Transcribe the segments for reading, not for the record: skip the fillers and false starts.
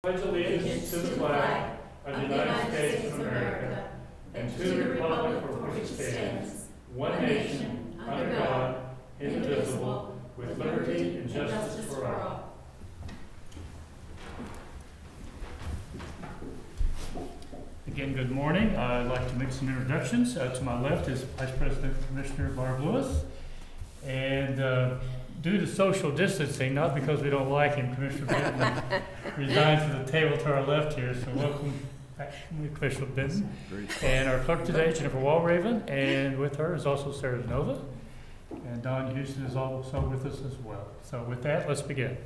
Pledge allegiance to the flag of the United States of America and to the republic for which it stands, one nation, under God, indivisible, with liberty and justice for all. Again, good morning. I'd like to make some introductions. To my left is Vice President Commissioner Barb Lewis. And due to social distancing, not because we don't like him, Commissioner Benton resigned to the table to our left here. So welcome back, Commissioner Benton. And our clerk today, Jennifer Walraven, and with her is also Sarah Nova. And Don Houston is also with us as well. So with that, let's begin.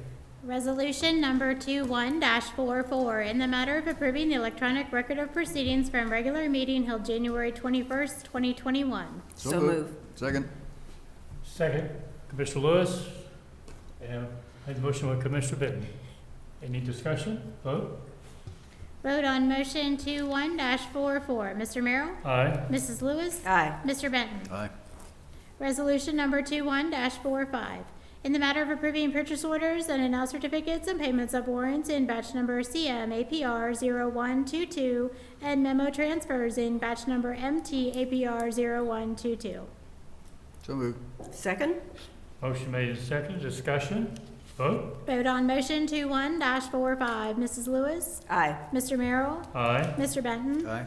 Resolution number 21-44, in the matter of approving the electronic record of proceedings from regular meeting held January 21st, 2021. So moved. Second. Second, Commissioner Lewis, and I had a motion with Commissioner Benton. Any discussion? Vote. Vote on motion 21-44. Mr. Merrill? Aye. Mrs. Lewis? Aye. Mr. Benton? Aye. Resolution number 21-45, in the matter of approving purchase orders and announced certificates and payments of warrants in batch number CM APR 0122 and memo transfers in batch number MT APR 0122. So moved. Second? Motion made and seconded. Discussion. Vote. Vote on motion 21-45. Mrs. Lewis? Aye. Mr. Merrill? Aye. Mr. Benton? Aye.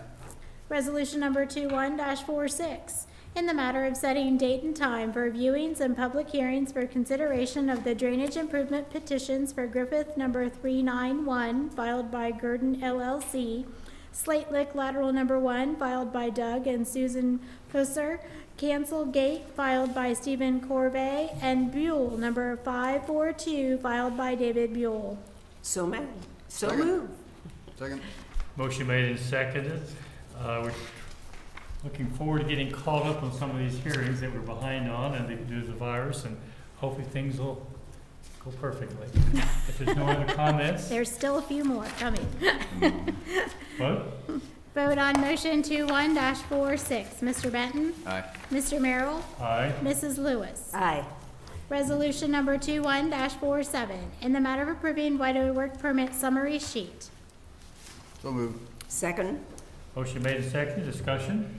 Resolution number 21-46, in the matter of setting date and time for viewings and public hearings for consideration of the drainage improvement petitions for Griffith number 391, filed by Gurdon LLC, Slate Lick lateral number 1, filed by Doug and Susan Pusser, Cancel Gate, filed by Stephen Corvey, and Buell number 542, filed by David Buell. So mad. So Second. moved. Second. Motion made and seconded. We're looking forward to getting caught up on some of these hearings that we're behind on, and due to the virus, and hopefully things will go perfectly. If there's no other comments, There's still a few more coming. vote. Vote on motion 21-46. Mr. Benton? Aye. Mr. Merrill? Aye. Mrs. Lewis? Aye. Resolution number 21-47, in the matter of approving right-of-way work permit summary sheet. So moved. Second? Motion made and seconded. Discussion.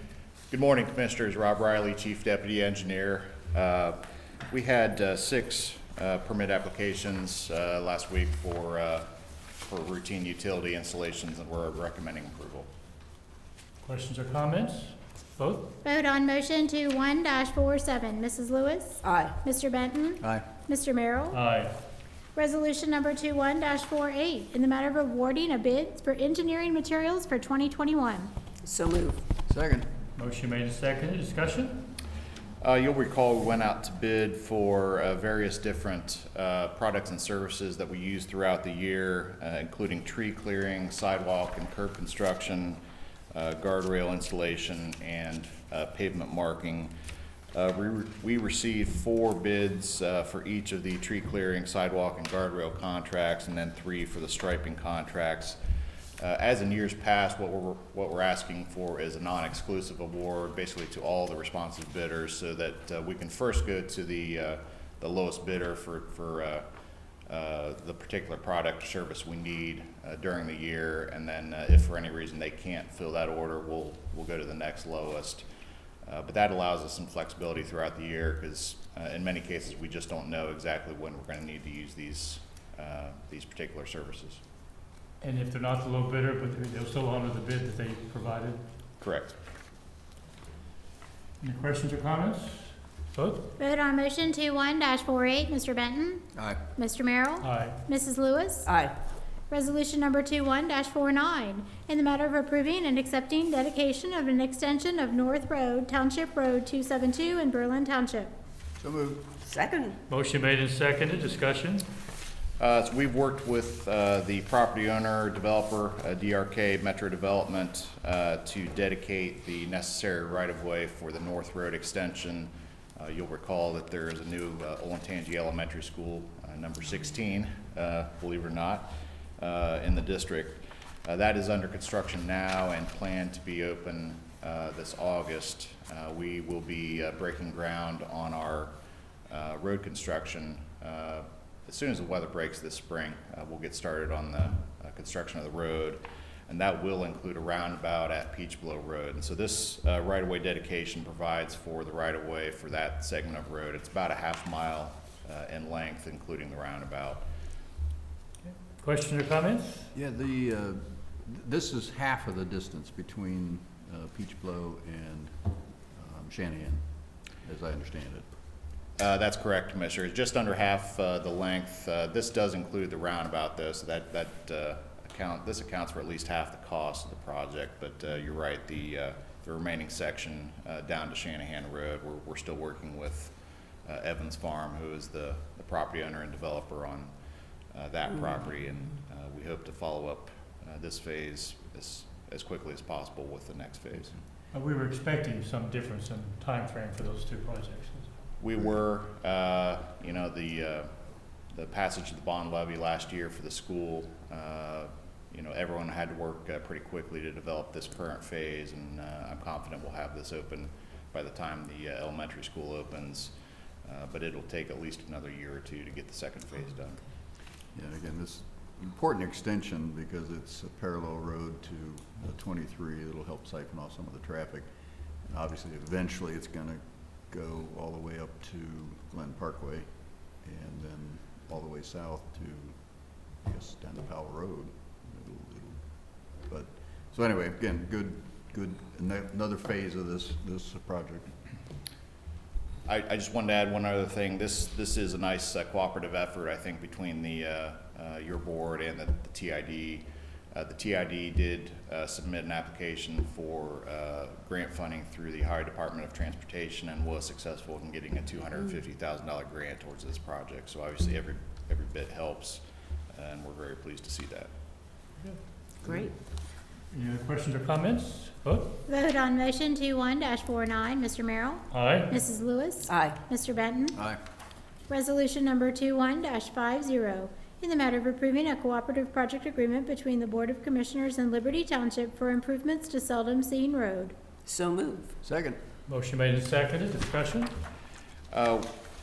Good morning, Commissioners. Rob Riley, Chief Deputy Engineer. We had 6 permit applications last week for routine utility installations, and we're recommending approval. Questions or comments? Vote. Vote on motion 21-47. Mrs. Lewis? Aye. Mr. Benton? Aye. Mr. Merrill? Aye. Resolution number 21-48, in the matter of awarding a bid for engineering materials for 2021. So moved. Second. Motion made and seconded. Discussion. You'll recall we went out to bid for various different products and services that we use throughout the year, including tree clearing, sidewalk and curb construction, guardrail installation, and pavement marking. We received 4 bids for each of the tree clearing, sidewalk, and guardrail contracts, and then 3 for the striping contracts. As in years past, what we're asking for is a non-exclusive award, basically to all the responsive bidders, so that we can first go to the lowest bidder for the particular product or service we need during the year, and then if for any reason they can't fill that order, we'll go to the next lowest. But that allows us some flexibility throughout the year, because in many cases we just don't know exactly when we're going to need to use these particular services. And if they're not the low bidder, but they'll still honor the bid that they provided. Correct. Any questions or comments? Vote. Vote on motion 21-48. Mr. Benton? Aye. Mr. Merrill? Aye. Mrs. Lewis? Aye. Resolution number 21-49, in the matter of approving and accepting dedication of an extension of North Road, Township Road 272 in Berlin Township. So moved. Second? Motion made and seconded. Discussion. So we've worked with the property owner, developer, DRK Metro Development, to dedicate the necessary right-of-way for the North Road extension. You'll recall that there is a new Olentangy Elementary School, number 16, believe it or not, in the district. That is under construction now and planned to be open this August. We will be breaking ground on our road construction as soon as the weather breaks this spring. We'll get started on the construction of the road, and that will include a roundabout at Peach Blow Road. And so this right-of-way dedication provides for the right-of-way for that segment of road. It's about a half-mile in length, including the roundabout. Questions or comments? Yeah, this is half of the distance between Peach Blow and Shanahan, as I understand it. That's correct, Commissioner. It's just under half the length. This does include the roundabout, though, so this accounts for at least half the cost of the project. But you're right, the remaining section down to Shanahan Road, we're still working with Evans Farm, who is the property owner and developer on that property, and we hope to follow up this phase as quickly as possible with the next phase. We were expecting some difference in time frame for those two projects. We were, you know, the passage of the bond levy last year for the school, you know, everyone had to work pretty quickly to develop this current phase, and I'm confident we'll have this open by the time the elementary school opens, but it'll take at least another year or two to get the second phase done. Yeah, again, this important extension because it's a parallel road to 23. It'll help siphon off some of the traffic. And obviously, eventually, it's going to go all the way up to Glen Parkway and then all the way south to, I guess, down to Powell Road. So anyway, again, good, another phase of this project. I just wanted to add one other thing. This is a nice cooperative effort, I think, between your board and the TID. The TID did submit an application for grant funding through the Ohio Department of Transportation and was successful in getting a $250,000 grant towards this project. So obviously every bit helps, and we're very pleased to see that. Great. Any other questions or comments? Vote. Vote on motion 21-49, Mr. Merrill? Aye. Mrs. Lewis? Aye. Mr. Benton? Aye. Resolution number 21-50, in the matter of approving a cooperative project agreement between the Board of Commissioners and Liberty Township for improvements to Seldom Seen Road. So move. Second. Motion made and seconded. Discussion?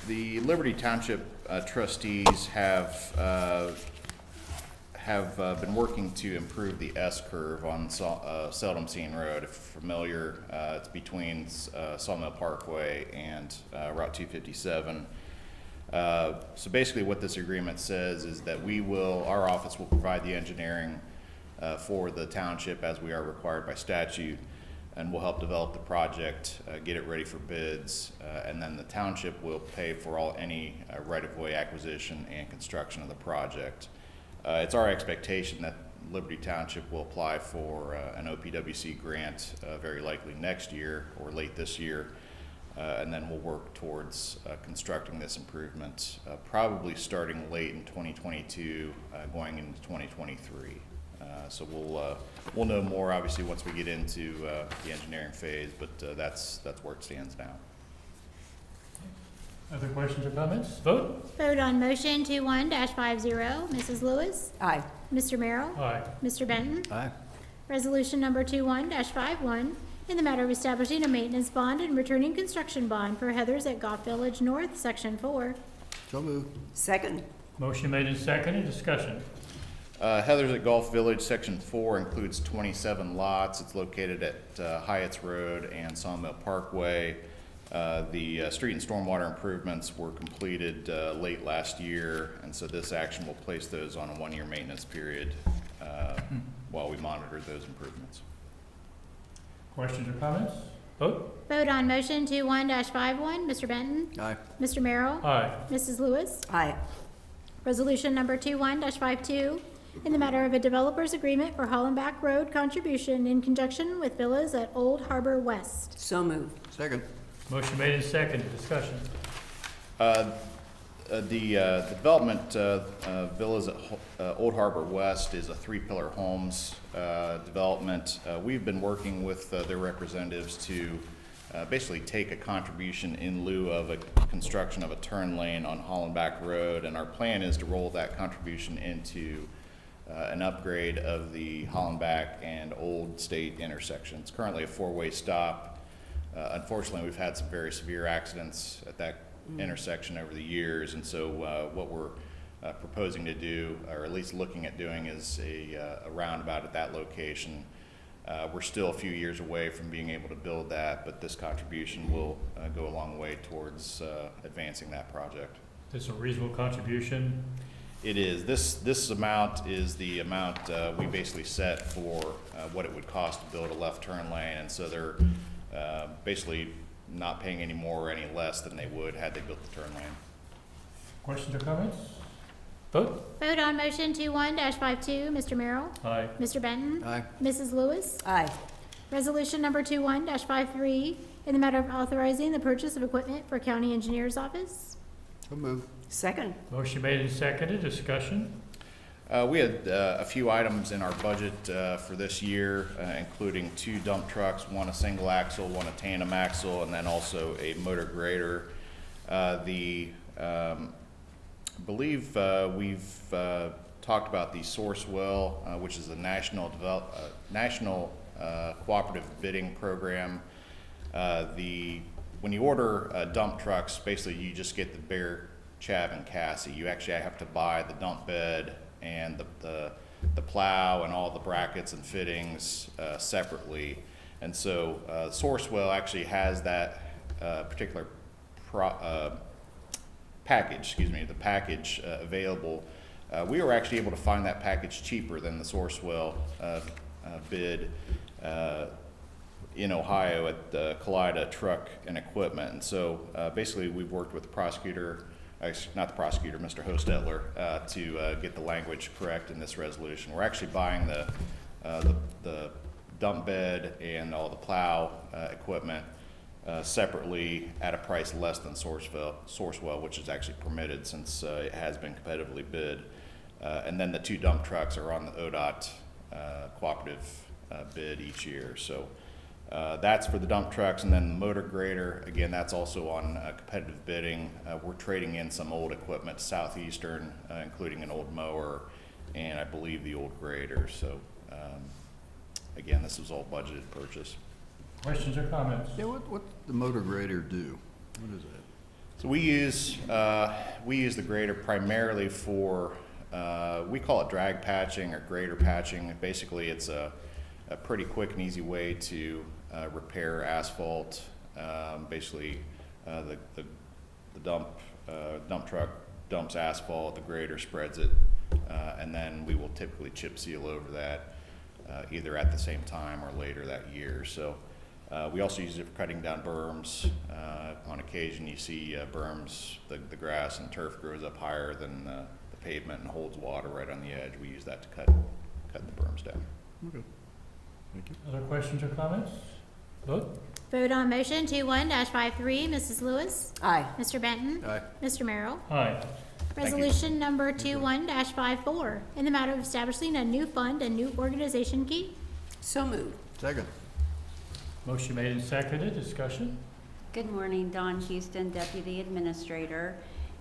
The Liberty Township trustees have been working to improve the S-curve on Seldom Seen Road. If you're familiar, it's between Sawmill Parkway and Route 257. So basically what this agreement says is that our office will provide the engineering for the township as we are required by statute, and we'll help develop the project, get it ready for bids, and then the township will pay for any right-of-way acquisition and construction of the project. It's our expectation that Liberty Township will apply for an OPWC grant very likely next year or late this year, and then we'll work towards constructing this improvement probably starting late in 2022, going into 2023. So we'll know more obviously once we get into the engineering phase, but that's where it stands now. Other questions or comments? Vote. Vote on motion 21-50, Mrs. Lewis? Aye. Mr. Merrill? Aye. Mr. Benton? Aye. Resolution number 21-51, in the matter of establishing a maintenance bond and returning construction bond for Heathers at Goff Village North, Section 4. So moved. Second. Motion made and seconded. Discussion? Heathers at Gulf Village, Section 4 includes 27 lots. It's located at Hyatt's Road and Sawmill Parkway. The street and stormwater improvements were completed late last year, and so this action will place those on a one-year maintenance period while we monitor those improvements. Questions or comments? Vote. Vote on motion 21-51, Mr. Benton? Aye. Mr. Merrill? Aye. Mrs. Lewis? Aye. Resolution number 21-52, in the matter of a developer's agreement for Hollenbach Road contribution in conjunction with villas at Old Harbor West. So move. Second. Motion made and seconded. Discussion? The development villas at Old Harbor West is a three-pillar homes development. We've been working with their representatives to basically take a contribution in lieu of a construction of a turn lane on Hollenbach Road, and our plan is to roll that contribution into an upgrade of the Hollenbach and Old State intersection. It's currently a four-way stop. Unfortunately, we've had some very severe accidents at that intersection over the years, and so what we're proposing to do, or at least looking at doing, is a roundabout at that location. We're still a few years away from being able to build that, but this contribution will go a long way towards advancing that project. This is a reasonable contribution. It is. This amount is the amount we basically set for what it would cost to build a left turn lane, and so they're basically not paying any more or any less than they would had they built the turn lane. Questions or comments? Vote? Vote on motion 21-52, Mr. Merrill? Aye. Mr. Benton? Aye. Mrs. Lewis? Aye. Resolution number 21-53, in the matter of authorizing the purchase of equipment for county engineer's office. So moved. Second. Motion made and seconded. Discussion? We had a few items in our budget for this year, including 2 dump trucks, one a single axle, one a tandem axle, and then also a motor grader. I believe we've talked about the Sourcewell, which is a national cooperative bidding program. When you order dump trucks, basically you just get the bare chav and chassis. You actually have to buy the dump bed and the plow and all the brackets and fittings separately. And so Sourcewell actually has that particular package, the package available. We were actually able to find that package cheaper than the Sourcewell bid in Ohio at Kaleida Truck and Equipment. And so basically we've worked with the prosecutor, not the prosecutor, Mr. Hostetler, to get the language correct in this resolution. We're actually buying the dump bed and all the plow equipment separately at a price less than Sourcewell, which is actually permitted since it has been competitively bid. And then the 2 dump trucks are on the ODOT cooperative bid each year. So that's for the dump trucks. And then the motor grader, again, that's also on competitive bidding. We're trading in some old equipment to Southeastern, including an old mower and I believe the old grader. So again, this was all budgeted purchase. Questions or comments? Yeah, what the motor grader do? What is that? So we use the grader primarily for we call it drag patching or grader patching. Basically, it's a pretty quick and easy way to repair asphalt. Basically, the dump truck dumps asphalt, the grader spreads it, and then we will typically chip seal over that either at the same time or later that year. So. We also use it for cutting down berms. On occasion, you see berms, the grass and turf grows up higher than the pavement and holds water right on the edge. We use that to cut the berms down. Okay. Thank you. Other questions or comments? Vote? Vote on motion 21-53, Mrs. Lewis? Aye. Mr. Benton? Aye. Mr. Merrill? Aye. Thank you. Resolution number 21-54, in the matter of establishing a new fund and new organization key. So moved. Second. Motion made and seconded. Discussion? Good morning, Dawn Houston, Deputy Administrator.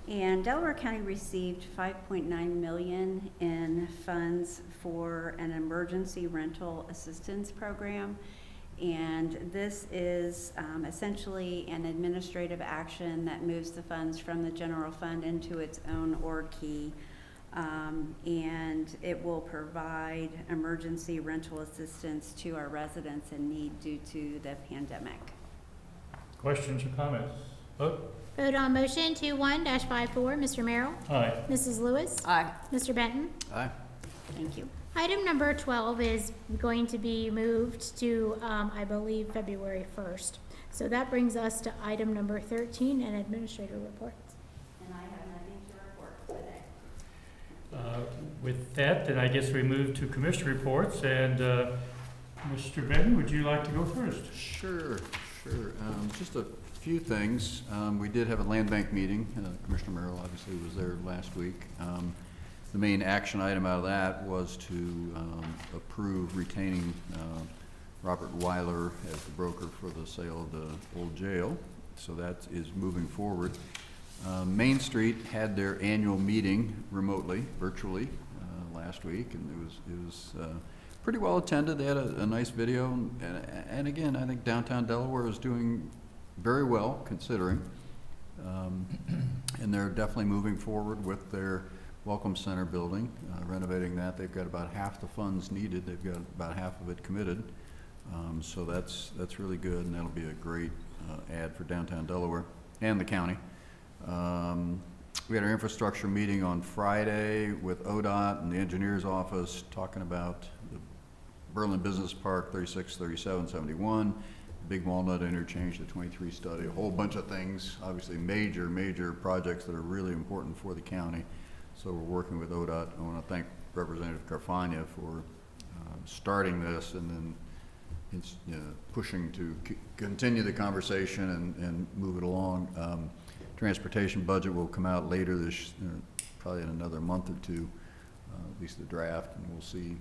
And Delaware County received $5.9 million in funds for an emergency rental assistance program. And this is essentially an administrative action that moves the funds from the general fund into its own org key. And it will provide emergency rental assistance to our residents in need due to the pandemic. Questions or comments? Vote? Vote on motion 21-54, Mr. Merrill? Aye. Mrs. Lewis? Aye. Mr. Benton? Aye. Thank you. Item number 12 is going to be moved to, I believe, February 1st. So that brings us to item number 13, and administrator reports. And I have nothing to report today. With that, then I guess we move to commissioner reports, and Mr. Benton, would you like to go first? Sure. Just a few things. We did have a land bank meeting. Commissioner Merrill obviously was there last week. The main action item out of that was to approve retaining Robert Weiler as the broker for the sale of the old jail. So that is moving forward. Main Street had their annual meeting remotely, virtually, last week, and it was pretty well attended. They had a nice video, and again, I think downtown Delaware is doing very well considering, and they're definitely moving forward with their Welcome Center building, renovating that. They've got about half the funds needed. They've got about half of it committed. So that's really good, and that'll be a great ad for downtown Delaware and the county. We had our infrastructure meeting on Friday with ODOT and the engineer's office talking about the Berlin Business Park, 36, 37, 71, Big Walnut Interchange, the 23 study, a whole bunch of things, obviously major projects that are really important for the county. So we're working with ODOT. I want to thank Representative Carfagna for starting this and then pushing to continue the conversation and move it along. Transportation budget will come out later this, probably in another month or two, at least the draft, and we'll see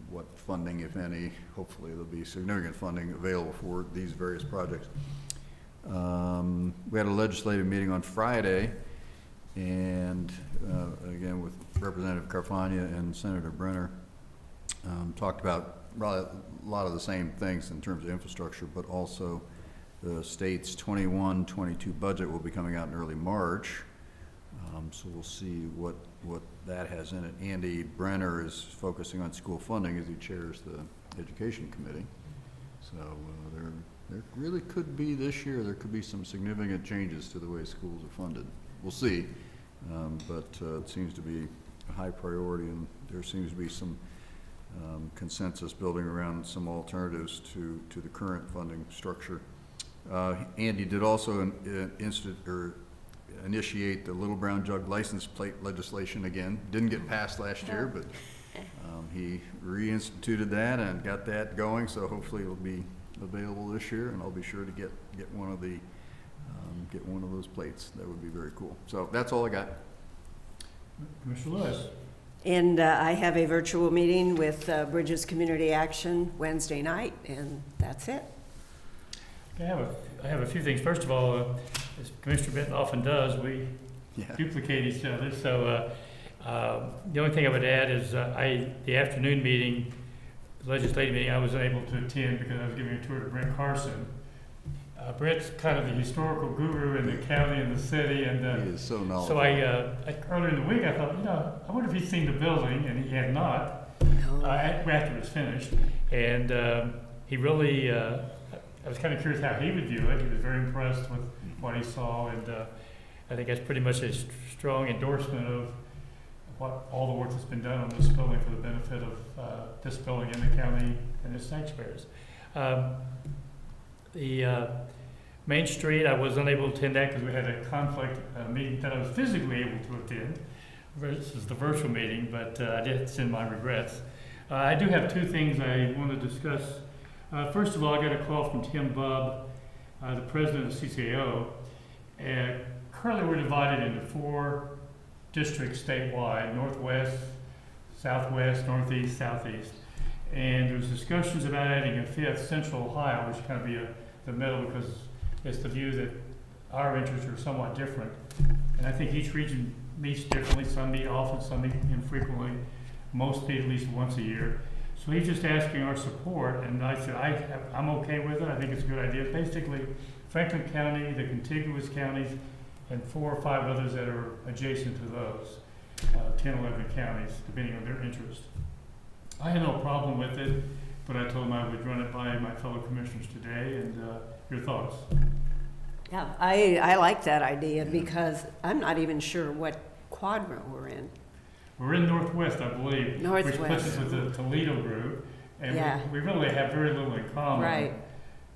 what funding, if any. Hopefully there'll be significant funding available for these various projects. We had a legislative meeting on Friday, and again with Representative Carfagna and Senator Brenner, talked about a lot of the same things in terms of infrastructure, but also the state's 21-22 budget will be coming out in early March. So we'll see what that has in it. Andy Brenner is focusing on school funding as he chairs the Education Committee. So there really could be this year, there could be some significant changes to the way schools are funded. We'll see, but it seems to be a high priority, and there seems to be some consensus building around some alternatives to the current funding structure. Andy did also initiate the Little Brown Jug license plate legislation again. Didn't get passed last year, but he reinstituted that and got that going. So hopefully it'll be available this year, and I'll be sure to get one of those plates. That would be very cool. So that's all I got. Commissioner Lewis. And I have a virtual meeting with Bridges Community Action Wednesday night, and that's it. I have a few things. First of all, as Commissioner Benton often does, we duplicate each other. So the only thing I would add is the afternoon meeting, the legislative meeting, I was unable to attend because I was giving a tour to Brent Carson. Brent's kind of the historical guru in the county and the city, and He is so knowledgeable. so earlier in the week I thought, I wonder if he's seen the building, and he had not after it was finished, and he really. I was kind of curious how he would view it. He was very impressed with what he saw, and I think that's pretty much a strong endorsement of all the work that's been done on this building for the benefit of this building and the county and its taxpayers. The Main Street, I was unable to attend that because we had a conflict meeting that I was physically able to attend versus the virtual meeting, but I did send my regrets. I do have two things I want to discuss. First of all, I got a call from Tim Bubb, the president of CCAO. Currently, we're divided into 4 districts statewide: Northwest, Southwest, Northeast, Southeast. And there's discussions about adding a 5th, Central Ohio, which kind of be the middle, because it's the view that our interests are somewhat different. And I think each region meets differently. Some meet often, some meet infrequently. Most meet at least once a year. So he's just asking our support, and I said I'm okay with it. I think it's a good idea. Basically, Franklin County, the contiguous counties, and 4 or 5 others that are adjacent to those, 10, 11 counties, depending on their interest. I had no problem with it, but I told him I would run it by my fellow commissioners today, and your thoughts? Yeah, I like that idea because I'm not even sure what quadrant we're in. We're in Northwest, I believe, which puts us with the Toledo group, and we really have very little in common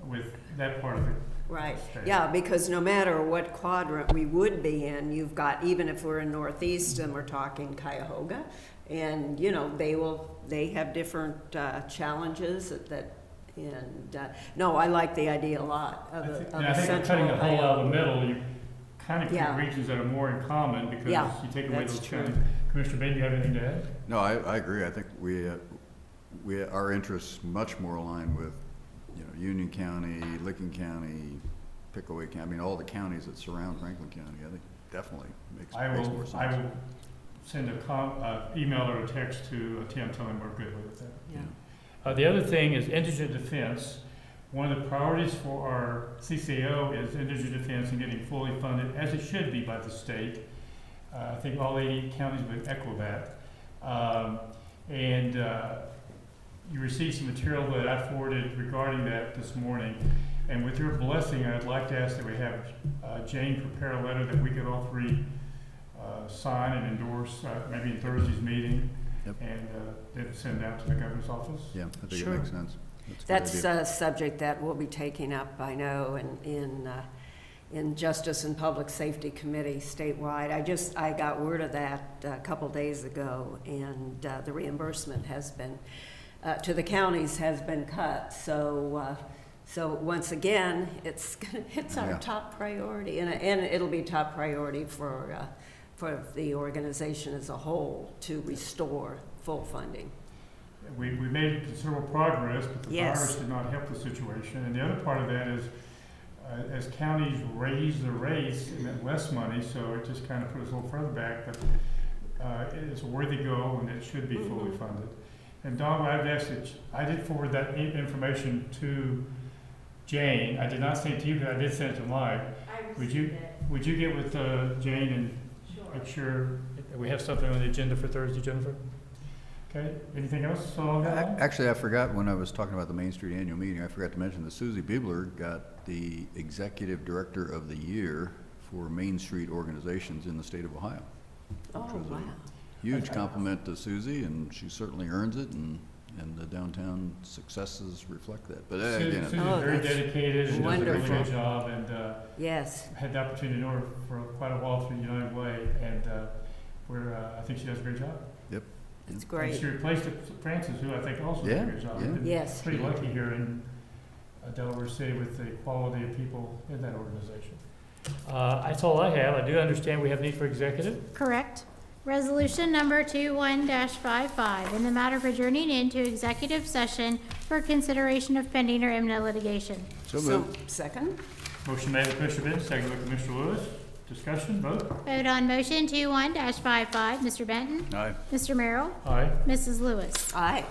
with that part of the state. Yeah, because no matter what quadrant we would be in, you've got, even if we're in Northeast and we're talking Cuyahoga, and they have different challenges no, I like the idea a lot of I think cutting the whole out of the middle, you kind of keep regions that are more in common because you take away those counties. Commissioner Bain, do you have anything to add? No, I agree. I think our interests much more aligned with Union County, Licking County, Pickaway County. I mean, all the counties that surround Franklin County. I think definitely makes more sense. I will send a email or a text to Tim telling him we're good with that. The other thing is indigent defense. One of the priorities for our CCAO is indigent defense and getting fully funded, as it should be by the state. I think all 88 counties would echo that. And you received some material that I forwarded regarding that this morning. And with your blessing, I'd like to ask that we have Jane prepare a letter that we could all three sign and endorse, maybe in Thursday's meeting. Yep. And then send out to the governor's office. Yeah, I think it Sure. makes sense. That's a good That's idea. a subject that we'll be taking up, I know, in Justice and Public Safety Committee statewide. I got word of that a couple days ago, and the reimbursement has been, to the counties has been cut. So once again, it's our Yeah. top priority, and it'll be top priority for the organization as a whole to restore full funding. We made considerable progress, but the Yes. virus did not help the situation. And the other part of that is, as counties raise their rates, and that less money, so it just kind of put us a little further back, but it's a worthy goal, and it should be fully funded. And Don, I'd ask that, I did forward that information to Jane. I did not send it to you, but I did send it to Mike. Would you get with Jane and make sure that we have something on the agenda for Thursday, Jennifer? Okay, anything else along that line? Actually, I forgot when I was talking about the Main Street Annual Meeting, I forgot to mention that Susie Bibler got the Executive Director of the Year for Main Street organizations in the state of Ohio. Oh, was a wow. Huge compliment to Susie, and she certainly earns it, and the downtown successes reflect that. But again, Susan's Oh, very that's dedicated and does a really wonderful. good job, and Yes. had the opportunity to know her for quite a while through United Way, and I think she does a great job. yep. It's And great. she replaced Francis, who I think also did a Yeah, good job. yeah. We've been Yes. Pretty lucky here in Delaware City with the quality of people in that organization. That's all I have. I do understand we have need for executive. Correct. Resolution number 21-55, in the matter of adjourning into executive session for consideration of pending or imminent litigation. So moved. Second? Motion made by Commissioner Benton, second by Commissioner Lewis. Discussion, vote. Vote on motion 21-55. Mr. Benton? Aye. Mr. Merrill? Aye. Mrs. Lewis? Aye.